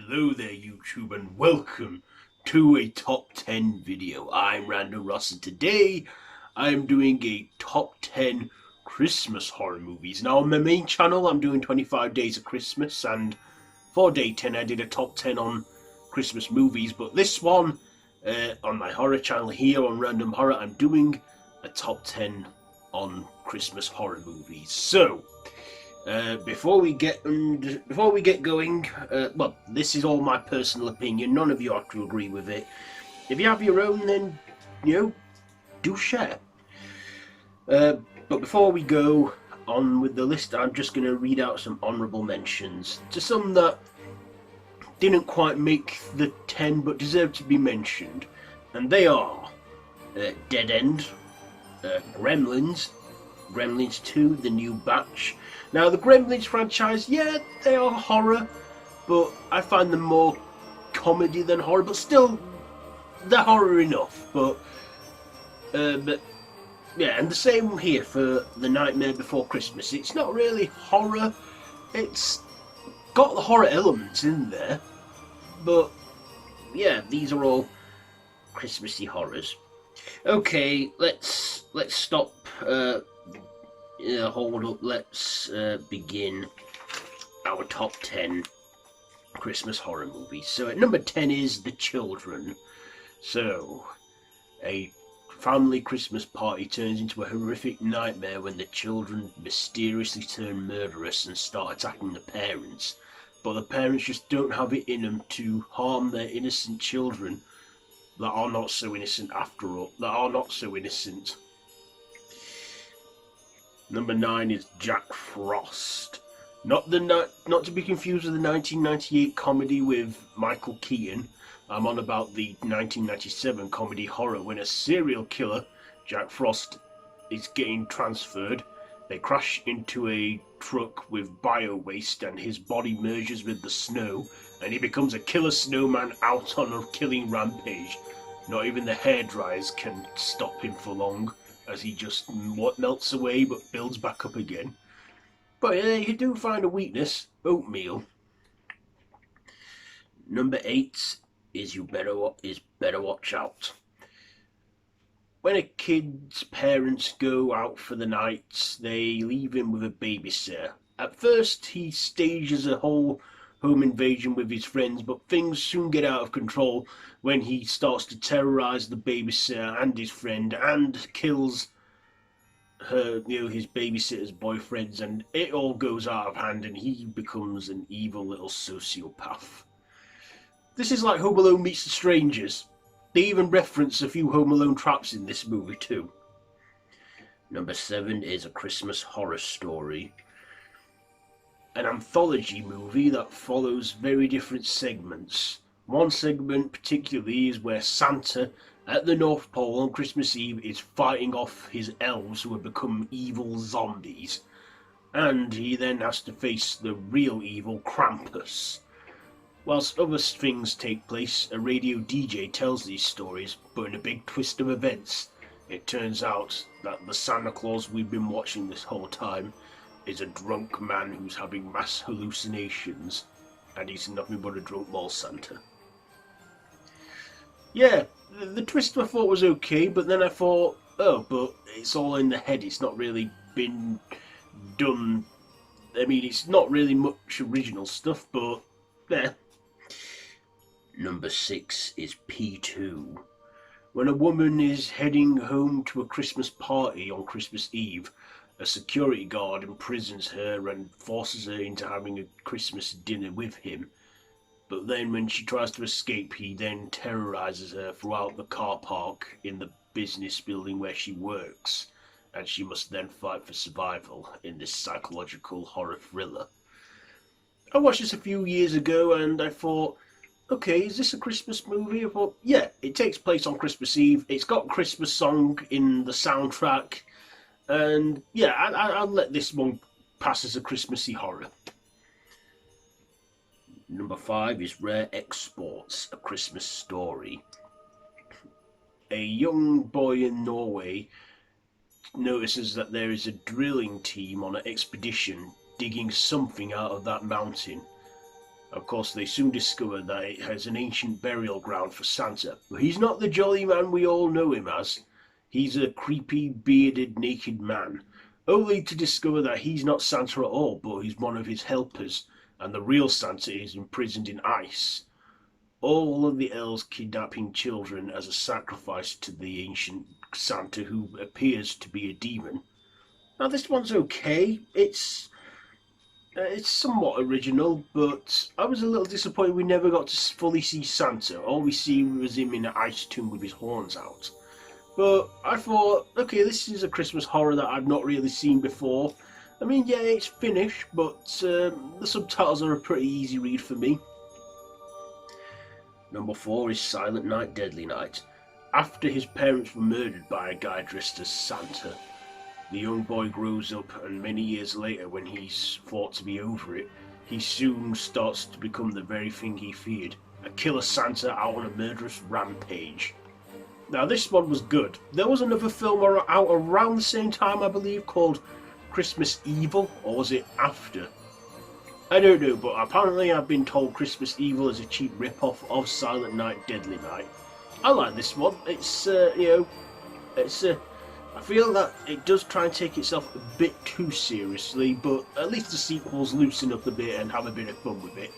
Hello there YouTube and welcome to a top 10 video. I'm Random Ross and today I'm doing a top 10 Christmas horror movies. Now on my main channel I'm doing 25 days of Christmas, and for day 10 I did a top 10 on Christmas movies, but this one on my horror channel here on Random Horror I'm doing a top 10 on Christmas horror movies. So before we get going, well, this is all my personal opinion. None of you have to agree with it. If you have your own, then do share. But before we go on with the list, I'm just going to read out some honourable mentions to some that didn't quite make the 10 but deserve to be mentioned, and they are Dead End, Gremlins, Gremlins 2, The New Batch. Now, the Gremlins franchise, yeah, they are horror, but I find them more comedy than horror, but still, they're horror enough. But yeah, and the same here for The Nightmare Before Christmas. It's not really horror, it's got the horror elements in there, but yeah, these are all Christmassy horrors. Okay, let's stop. Hold up, let's begin our top 10 Christmas horror movies. So at number 10 is The Children. So, a family Christmas party turns into a horrific nightmare when the children mysteriously turn murderous and start attacking the parents. But the parents just don't have it in them to harm their innocent children that are not so innocent after all. Number 9 is Jack Frost. Not to be confused with the 1998 comedy with Michael Keaton. I'm on about the 1997 comedy horror when a serial killer, Jack Frost, is getting transferred. They crash into a truck with bio-waste and his body merges with the snow, and he becomes a killer snowman out on a killing rampage. Not even the hairdryers can stop him for long, as he just melts away but builds back up again. But you do find a weakness: oatmeal. Number 8 is Better Watch Out. When a kid's parents go out for the night, they leave him with a babysitter. At first he stages a whole home invasion with his friends, but things soon get out of control when he starts to terrorize the babysitter and his friend and kills his babysitter's boyfriends, and it all goes out of hand and he becomes an evil little sociopath. This is like Home Alone meets The Strangers. They even reference a few Home Alone traps in this movie too. Number 7 is A Christmas Horror Story. An anthology movie that follows very different segments. One segment particularly is where Santa at the North Pole on Christmas Eve is fighting off his elves who have become evil zombies, and he then has to face the real evil Krampus. Whilst other things take place, a radio DJ tells these stories, but in a big twist of events, it turns out that the Santa Claus we've been watching this whole time is a drunk man who's having mass hallucinations, and he's nothing but a drunk mall Santa. Yeah, the twist I thought was okay, but then I thought, oh, but it's all in the head, it's not really been done. I mean, it's not really much original stuff, but yeah. Number 6 is P2. When a woman is heading home to a Christmas party on Christmas Eve, a security guard imprisons her and forces her into having a Christmas dinner with him. But then when she tries to escape, he then terrorizes her throughout the car park in the business building where she works, and she must then fight for survival in this psychological horror thriller. I watched this a few years ago and I thought, okay, is this a Christmas movie? I thought, yeah, it takes place on Christmas Eve, it's got a Christmas song in the soundtrack, and yeah, I'll let this one pass as a Christmassy horror. Number 5 is Rare Exports, A Christmas Story. A young boy in Norway notices that there is a drilling team on an expedition digging something out of that mountain. Of course, they soon discover that it has an ancient burial ground for Santa, but he's not the jolly man we all know him as. He's a creepy, bearded, naked man, only to discover that he's not Santa at all, but he's one of his helpers, and the real Santa is imprisoned in ice. All of the elves kidnapping children as a sacrifice to the ancient Santa, who appears to be a demon. Now, this one's okay. It's somewhat original, but I was a little disappointed we never got to fully see Santa. All we see was him in an ice tomb with his horns out. But I thought, okay, this is a Christmas horror that I've not really seen before. I mean, yeah, it's Finnish, but the subtitles are a pretty easy read for me. Number 4 is Silent Night, Deadly Night. After his parents were murdered by a guy dressed as Santa, the young boy grows up, and many years later, when he's thought to be over it, he soon starts to become the very thing he feared, a killer Santa out on a murderous rampage. Now, this one was good. There was another film out around the same time, I believe, called Christmas Evil, or was it after? I don't know, but apparently I've been told Christmas Evil is a cheap rip-off of Silent Night, Deadly Night. I like this one. It's, I feel that it does try and take itself a bit too seriously, but at least the sequels loosen up a bit and have a bit of fun with it.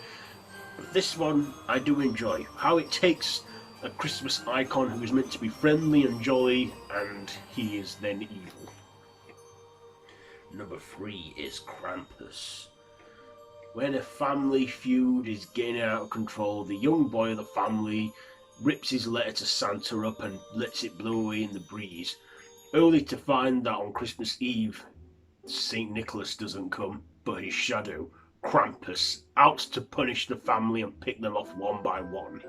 But this one, I do enjoy. How it takes a Christmas icon who is meant to be friendly and jolly, and he is then evil. Number 3 is Krampus. When a family feud is getting out of control, the young boy of the family rips his letter to Santa up and lets it blow away in the breeze, only to find that on Christmas Eve, St. Nicholas doesn't come, but his shadow, Krampus, out to punish the family and pick them off one by one.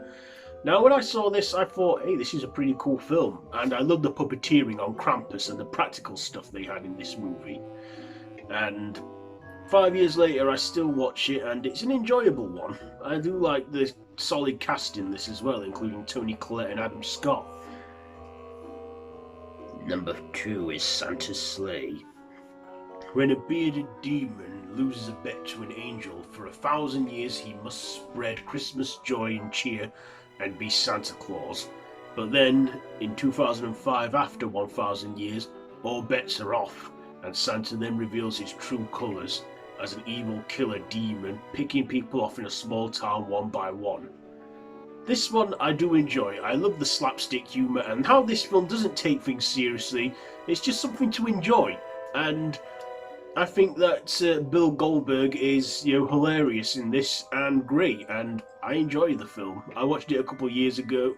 Now, when I saw this, I thought, hey, this is a pretty cool film, and I love the puppeteering on Krampus and the practical stuff they had in this movie. And 5 years later, I still watch it, and it's an enjoyable one. I do like the solid cast in this as well, including Toni Collette and Adam Scott. Number 2 is Santa's Sleigh. When a bearded demon loses a bet to an angel, for 1,000 years he must spread Christmas joy and cheer and be Santa Claus. But then, in 2005, after 1,000 years, all bets are off, and Santa then reveals his true colours as an evil killer demon, picking people off in a small town one by one. This one I do enjoy. I love the slapstick humour and how this film doesn't take things seriously. It's just something to enjoy, and I think that Bill Goldberg is, hilarious in this and great, and I enjoy the film. I watched it a couple of years ago,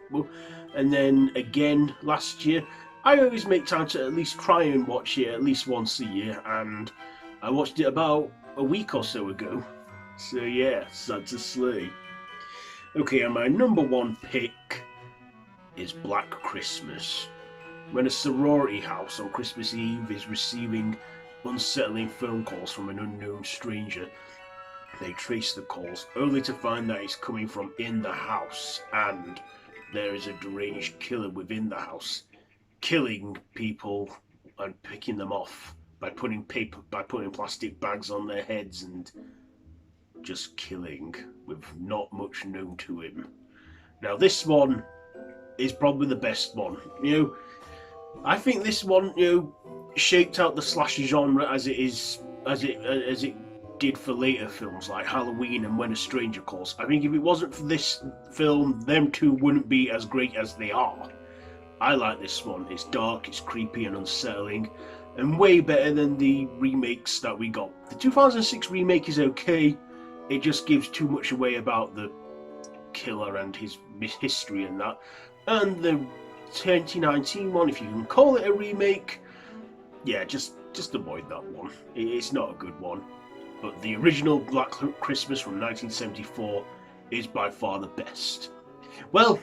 and then again last year. I always make time to at least try and watch it at least once a year, and I watched it about a week or so ago. So yeah, Santa's Sleigh. Okay, and my number 1 pick is Black Christmas. When a sorority house on Christmas Eve is receiving unsettling phone calls from an unknown stranger, they trace the calls, only to find that it's coming from in the house, and there is a deranged killer within the house, killing people and picking them off by putting plastic bags on their heads and just killing with not much known to him. Now, this one is probably the best one. I think this one, shaped out the slasher genre as it did for later films like Halloween and When a Stranger Calls. I think if it wasn't for this film, them two wouldn't be as great as they are. I like this one. It's dark, it's creepy and unsettling, and way better than the remakes that we got. The 2006 remake is okay. It just gives too much away about the killer and his history and that. And the 2019 one, if you can call it a remake, yeah, just avoid that one. It's not a good one. But the original Black Christmas from 1974 is by far the best. Well,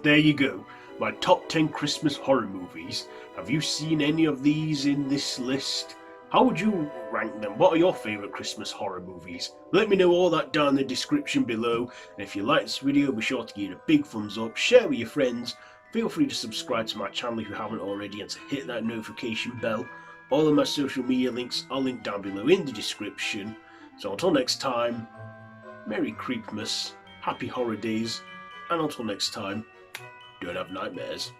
there you go. My top 10 Christmas horror movies. Have you seen any of these in this list? How would you rank them? What are your favourite Christmas horror movies? Let me know all that down in the description below. And if you like this video, be sure to give it a big thumbs up, share with your friends. Feel free to subscribe to my channel if you haven't already and to hit that notification bell. All of my social media links are linked down below in the description. So until next time, Merry Creepmas, happy Horrordays, and until next time, don't have nightmares.